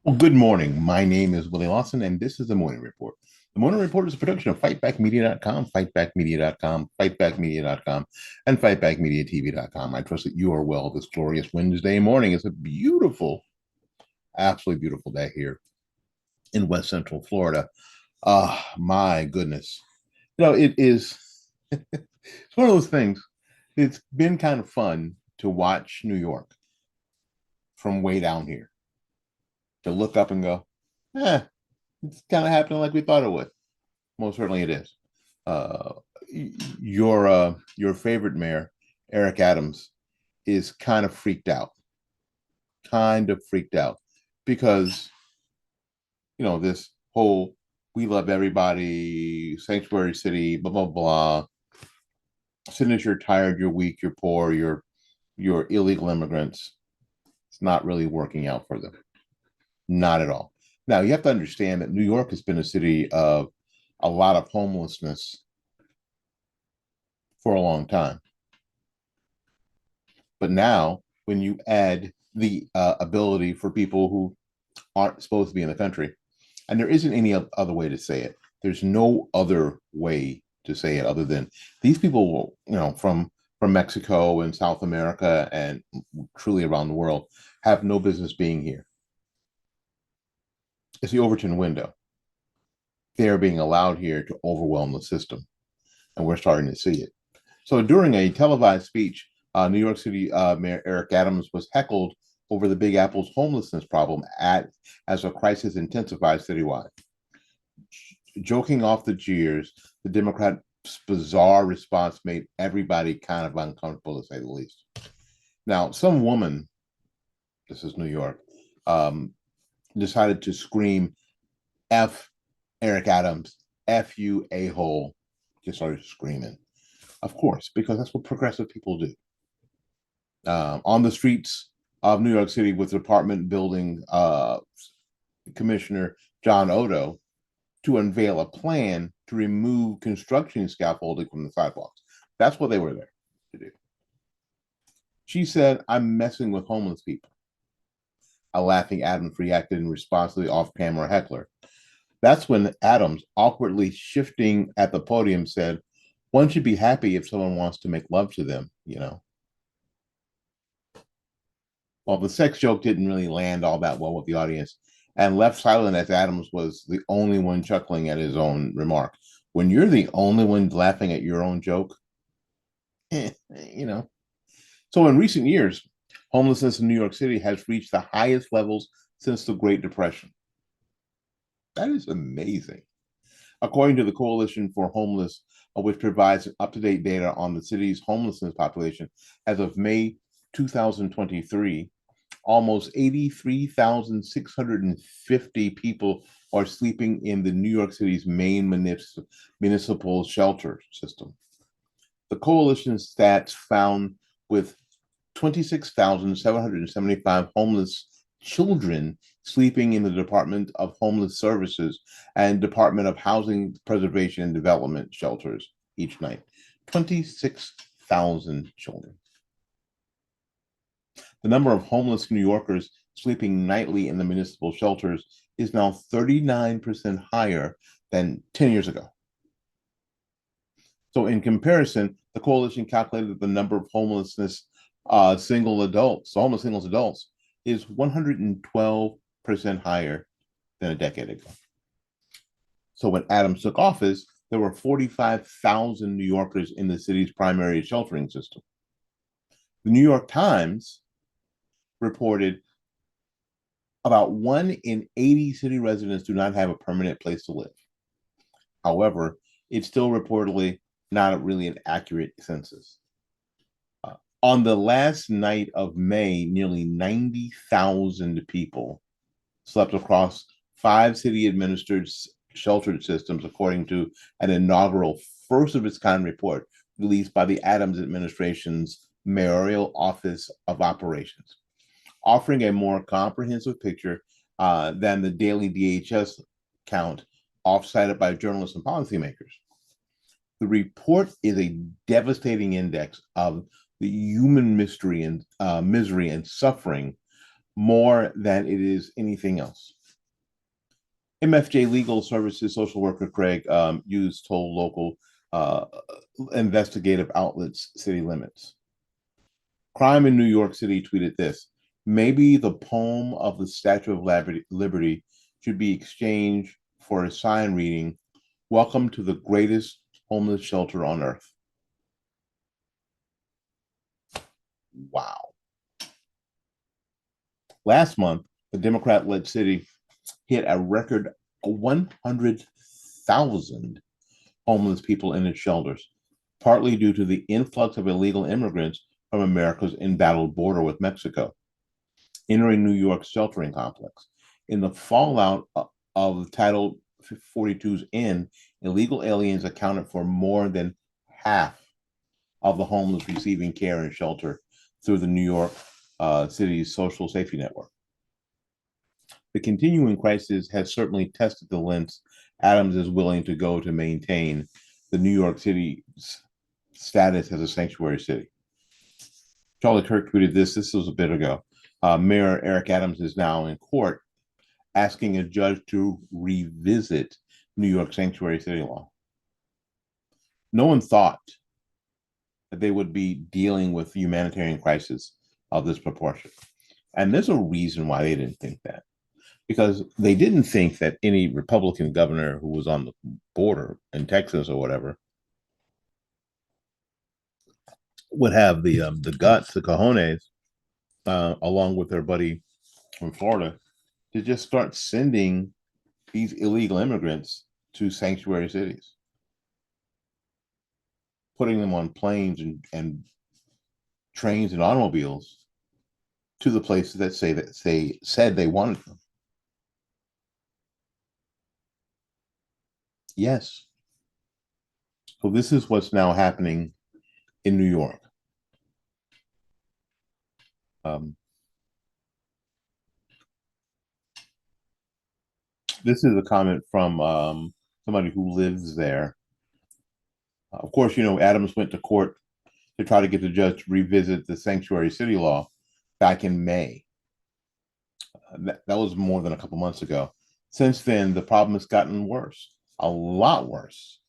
Well, good morning. My name is Willie Lawson, and this is the Morning Report. The Morning Report is a production of fightbackmedia.com, fightbackmedia.com, fightbackmedia.com, and fightbackmediatv.com. I trust that you are well this glorious Wednesday morning. It's a beautiful, absolutely beautiful day here in West Central Florida. My goodness. It is, it's one of those things. It's been kind of fun to watch New York from way down here, to look up and go, eh, it's kind of happening like we thought it would. Most certainly it is. Uh, your favorite mayor, Eric Adams, is kind of freaked out because this whole "we love everybody" sanctuary city, blah blah blah. As soon as you're tired, you're weak, you're poor, you're illegal immigrants. It's not really working out for them. Not at all. Now you have to understand that New York has been a city of a lot of homelessness for a long time. But now, when you add the ability for people who aren't supposed to be in the country, and there isn't any other way to say it, there's no other way to say it other than these people, from Mexico and South America and truly around the world, have no business being here. It's the Overton window. They are being allowed here to overwhelm the system, and we're starting to see it. So during a televised speech, New York City Mayor Eric Adams was heckled over the Big Apple's homelessness problem as a crisis intensifies citywide. Joking off the jeers, the Democrats' bizarre response made everybody kind of uncomfortable, to say the least. Now, some woman, this is New York, decided to scream, F Eric Adams, F you a-hole. Just started screaming. Of course, because that's what progressive people do. On the streets of New York City with Department Building Commissioner John Odom to unveil a plan to remove construction scaffolding from the sidewalks. That's what they were there to do. She said, I'm messing with homeless people. A laughing Adams reacted in response to the off-camera heckler. That's when Adams, awkwardly shifting at the podium, said, one should be happy if someone wants to make love to them, Well, the sex joke didn't really land all that well with the audience and left silent as Adams was the only one chuckling at his own remark. When you're the only one laughing at your own joke, eh, you know. So in recent years, homelessness in New York City has reached the highest levels since the Great Depression. That is amazing. According to the Coalition for Homeless, which provides up-to-date data on the city's homelessness population, as of May 2023, almost 83,650 people are sleeping in the New York City's main municipal shelter system. The coalition stats found with 26,775 homeless children sleeping in the Department of Homeless Services and Department of Housing Preservation and Development shelters each night. 26,000 children. The number of homeless New Yorkers sleeping nightly in the municipal shelters is now 39% higher than 10 years ago. So in comparison, the coalition calculated that the number of homeless single adults is 112% higher than a decade ago. So when Adams took office, there were 45,000 New Yorkers in the city's primary sheltering system. The New York Times reported about 1 in 80 city residents do not have a permanent place to live. However, it's still reportedly not really an accurate census. On the last night of May, nearly 90,000 people slept across 5 city-administered sheltered systems, according to an inaugural first-of-its-kind report released by the Adams administration's Mayoral Office of Operations, offering a more comprehensive picture than the daily DHS count oft-cited by journalists and policymakers. The report is a devastating index of the human misery and suffering more than it is anything else. MFJ Legal Services social worker Craig Hughes told local uh, investigative outlets city limits. Crime in New York City tweeted this: maybe the poem of the Statue of Liberty should be exchanged for a sign reading, "Welcome to the greatest homeless shelter on earth." Wow. Last month, the Democrat led city hit a record 100,000 homeless people in its shelters, partly due to the influx of illegal immigrants from America's embattled border with Mexico, entering New York's sheltering complex. In the fallout of Title 42's end, illegal aliens accounted for more than half of the homeless receiving care and shelter through the New York City's social safety network. The continuing crisis has certainly tested the lengths Adams is willing to go to maintain the New York City's status as a sanctuary city. Charlie Kirk tweeted this. This was a bit ago. Mayor Eric Adams is now in court asking a judge to revisit New York sanctuary city law. No one thought that they would be dealing with the humanitarian crisis of this proportion. And there's a reason why they didn't think that. Because they didn't think that any Republican governor who was on the border in Texas or whatever would have the guts, the cojones, along with their buddy from Florida, to just start sending these illegal immigrants to sanctuary cities, putting them on planes and trains and automobiles to the places that said they wanted them. Yes. So this is what's now happening in New York. Um, this is a comment from somebody who lives there. Of course, you know, Adams went to court to try to get the judge to revisit the sanctuary city law back in May. That was more than a couple months ago. Since then, the problem has gotten worse, a lot worse.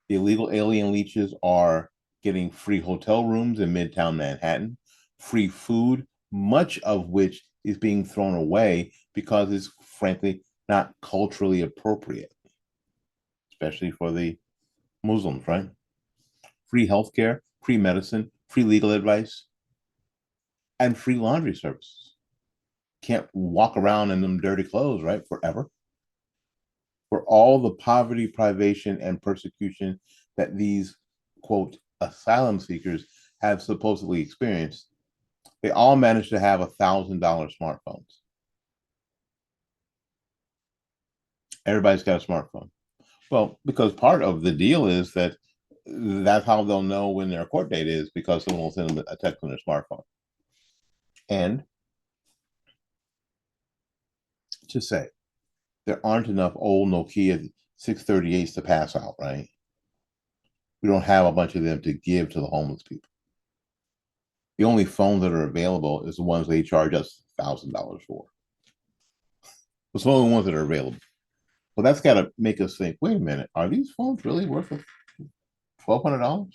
The illegal alien leeches are getting free hotel rooms in Midtown Manhattan, free food, much of which is being thrown away because it's frankly not culturally appropriate, especially for the Muslims, right? Free healthcare, free medicine, free legal advice, and free laundry services. Can't walk around in them dirty clothes, right? Forever. For all the poverty, privation, and persecution that these, quote, asylum seekers have supposedly experienced, they all managed to have $1,000 smartphones. Everybody's got a smartphone. Well, because part of the deal is that that's how they'll know when their court date is, because someone will send them a text on their smartphone. And to say, there aren't enough old Nokia 638s to pass out, right? We don't have a bunch of them to give to the homeless people. The only phones that are available is the ones they charge us $1,000 for. It's the only ones that are available. Well, that's got to make us think, wait a minute, are these phones really worth $1,200?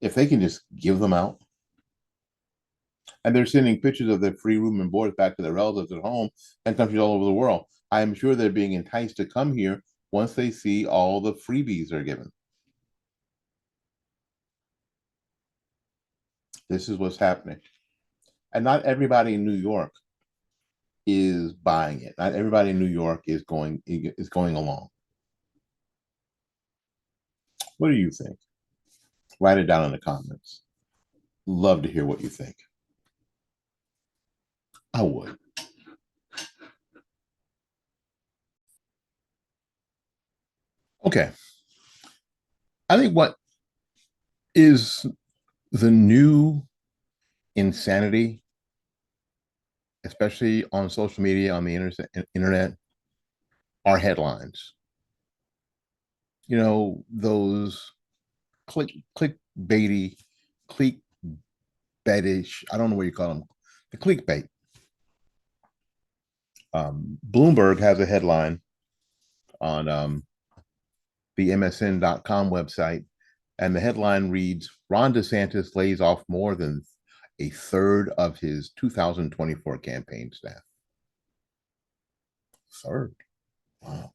If they can just give them out. And they're sending pictures of their free room and board back to their relatives at home and countries all over the world. I am sure they're being enticed to come here once they see all the freebies they're given. This is what's happening. And not everybody in New York is buying it. Not everybody in New York is going along. What do you think? Write it down in the comments. Love to hear what you think. I would. Okay. I think what is the new insanity, especially on social media, on the internet, are headlines. You know, those clickbaity, clickbaitish, I don't know what you call them, the clickbait. Bloomberg has a headline on the MSN.com website, and the headline reads Ron DeSantis lays off more than a third of his 2024 campaign staff. Third? Wow.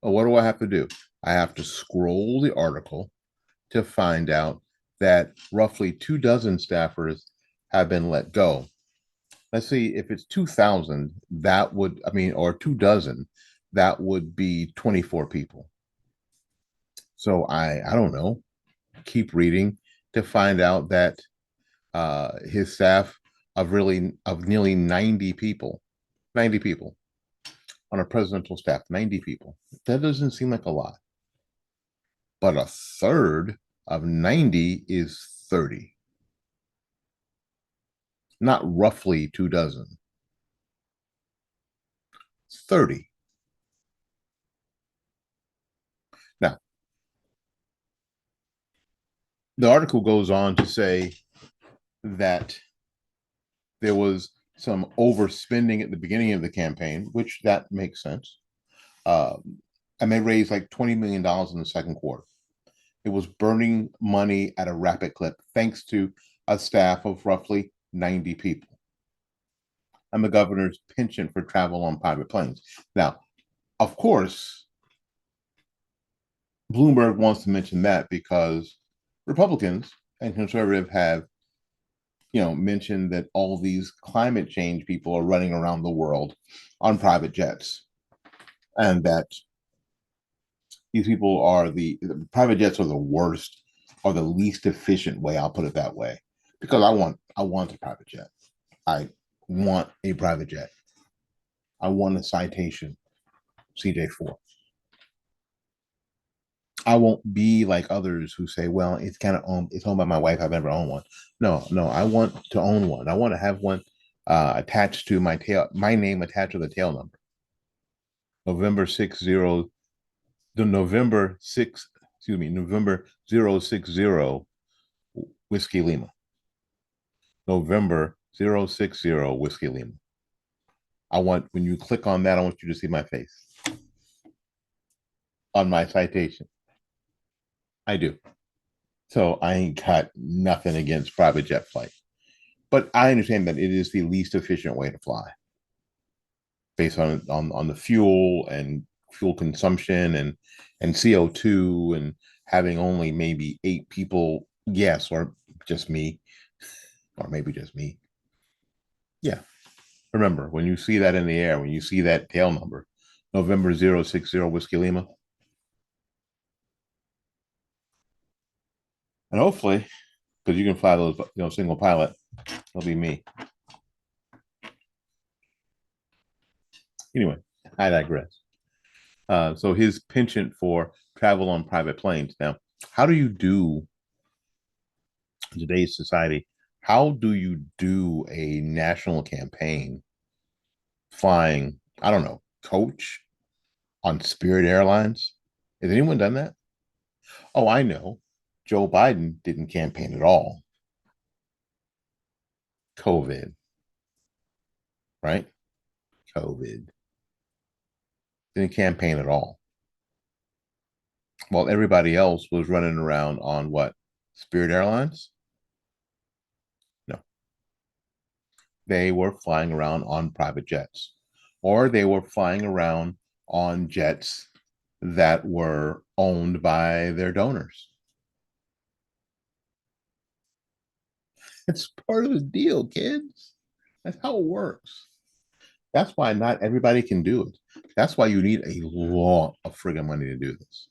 Well, what do I have to do? I have to scroll the article to find out that roughly 24 staffers have been let go. Let's see, if it's 2,000, that would, I mean, or 24, that would be 24 people. So I don't know, keep reading to find out that his staff of nearly 90 people, 90 people on a presidential staff, 90 people. That doesn't seem like a lot. But a third of 90 is 30. Not roughly 24. 30. Now, the article goes on to say that there was some overspending at the beginning of the campaign, which that makes sense. And they raised like $20 million in the second quarter. It was burning money at a rapid clip, thanks to a staff of roughly 90 people and the governor's penchant for travel on private planes. Now, of course, Bloomberg wants to mention that because Republicans and conservative have, mentioned that all these climate change people are running around the world on private jets, and that these people are the private jets are the worst or the least efficient way. I'll put it that way, because I want a private jet. I want a private jet. I want a Citation CJ4. I won't be like others who say, well, it's kind of owned, it's owned by my wife. I've never owned one. No, I want to own one. I want to have one attached to my name attached to the tail number. November 60, the November 6, excuse me, November 060 Whiskey Lima. November 060 Whiskey Lima. When you click on that, I want you to see my face on my Citation. I do. So I ain't got nothing against private jet flight. But I understand that it is the least efficient way to fly based on the fuel and fuel consumption and CO2 and having only maybe 8 people, yes, or just me, or maybe just me. Yeah. Remember, when you see that in the air, when you see that tail number, November 060 Whiskey Lima, and hopefully, because you can fly those, single pilot, it'll be me. Anyway, I digress. So his penchant for travel on private planes. Now, how do you do in today's society? How do you do a national campaign flying, I don't know, coach on Spirit Airlines? Has anyone done that? Oh, I know. Joe Biden didn't campaign at all. COVID, right? COVID. Didn't campaign at all. While everybody else was running around on what? Spirit Airlines? No. They were flying around on private jets, or they were flying around on jets that were owned by their donors. It's part of the deal, kids. That's how it works. That's why not everybody can do it. That's why you need a lot of friggin' money to do this,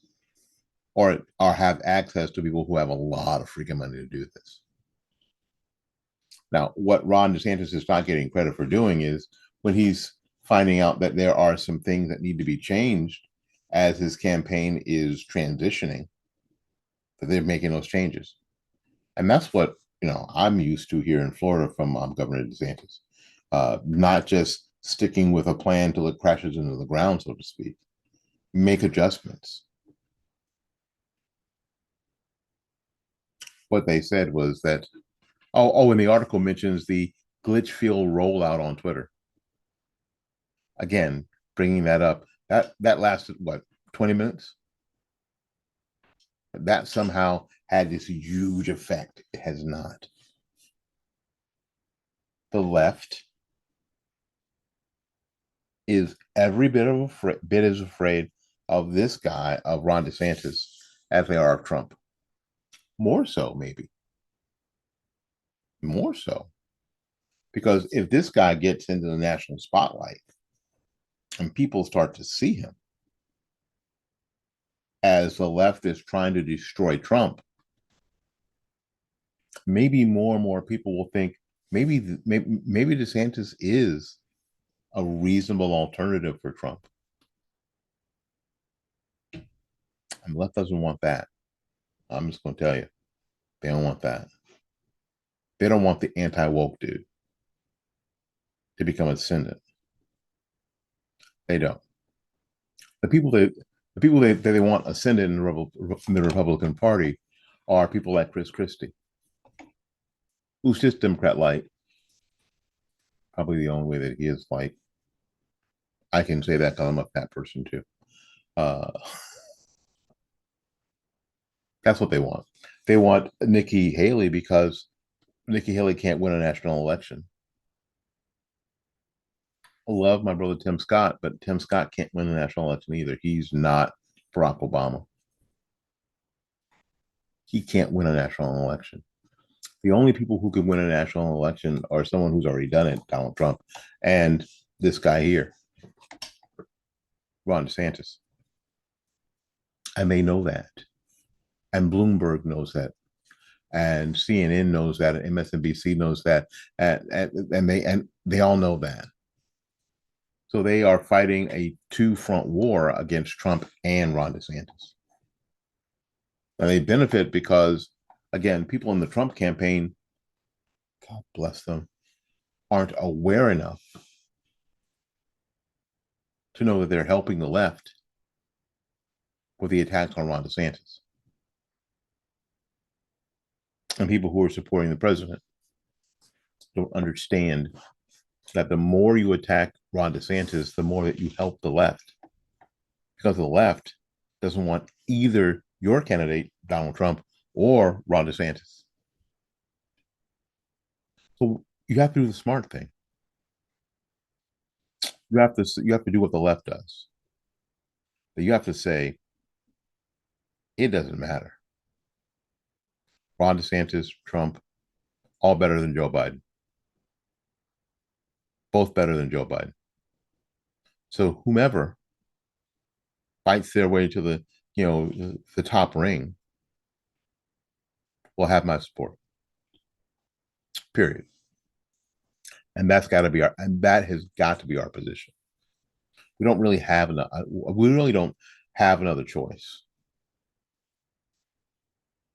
or have access to people who have a lot of freaking money to do this. Now, what Ron DeSantis is not getting credit for doing is when he's finding out that there are some things that need to be changed as his campaign is transitioning, that they're making those changes. And that's what I'm used to here in Florida from Governor DeSantis. Not just sticking with a plan till it crashes into the ground, so to speak. Make adjustments. What they said was that, and the article mentions the Glitchfield rollout on Twitter. Again, bringing that up, that lasted what, 20 minutes? That somehow had this huge effect. It has not. The left is every bit as afraid of this guy, of Ron DeSantis, as they are of Trump. More so, maybe. More so. Because if this guy gets into the national spotlight and people start to see him as the left is trying to destroy Trump, maybe more and more people will think maybe DeSantis is a reasonable alternative for Trump. And the left doesn't want that. I'm just going to tell you, they don't want that. They don't want the anti-woke dude to become ascendant. They don't. The people that they want ascendant in the Republican Party are people like Chris Christie, who's just Democrat light. Probably the only way that he is like. I can say that because I'm a fat person too. Uh, that's what they want. They want Nikki Haley because Nikki Haley can't win a national election. I love my brother Tim Scott, but Tim Scott can't win a national election either. He's not Barack Obama. He can't win a national election. The only people who can win a national election are someone who's already done it, Donald Trump, and this guy here, Ron DeSantis. And they know that. And Bloomberg knows that. And CNN knows that. And MSNBC knows that. And they all know that. So they are fighting a two-front war against Trump and Ron DeSantis. And they benefit because, again, people in the Trump campaign, God bless them, aren't aware enough to know that they're helping the left with the attacks on Ron DeSantis. And people who are supporting the president don't understand that the more you attack Ron DeSantis, the more that you help the left. Because the left doesn't want either your candidate, Donald Trump, or Ron DeSantis. So you have to do the smart thing. You have to do what the left does. But you have to say, it doesn't matter. Ron DeSantis, Trump, all better than Joe Biden. Both better than Joe Biden. So whomever fights their way to the top ring will have my support. Period. And that has got to be our position. We really don't have another choice.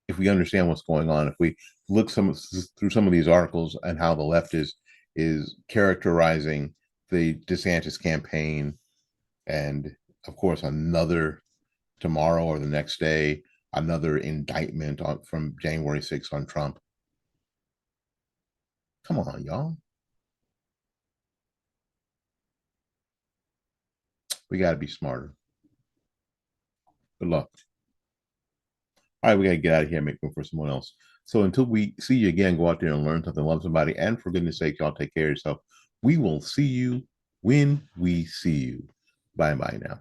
If we understand what's going on, if we look through some of these articles and how the left is characterizing the DeSantis campaign, and of course another tomorrow or the next day, another indictment from January 6th on Trump. Come on, y'all. We got to be smarter. Good luck. All right, we got to get out of here and make room for someone else. So until we see you again, go out there and learn something, love somebody, and for goodness sake, y'all take care of yourself. We will see you when we see you. Bye-bye now.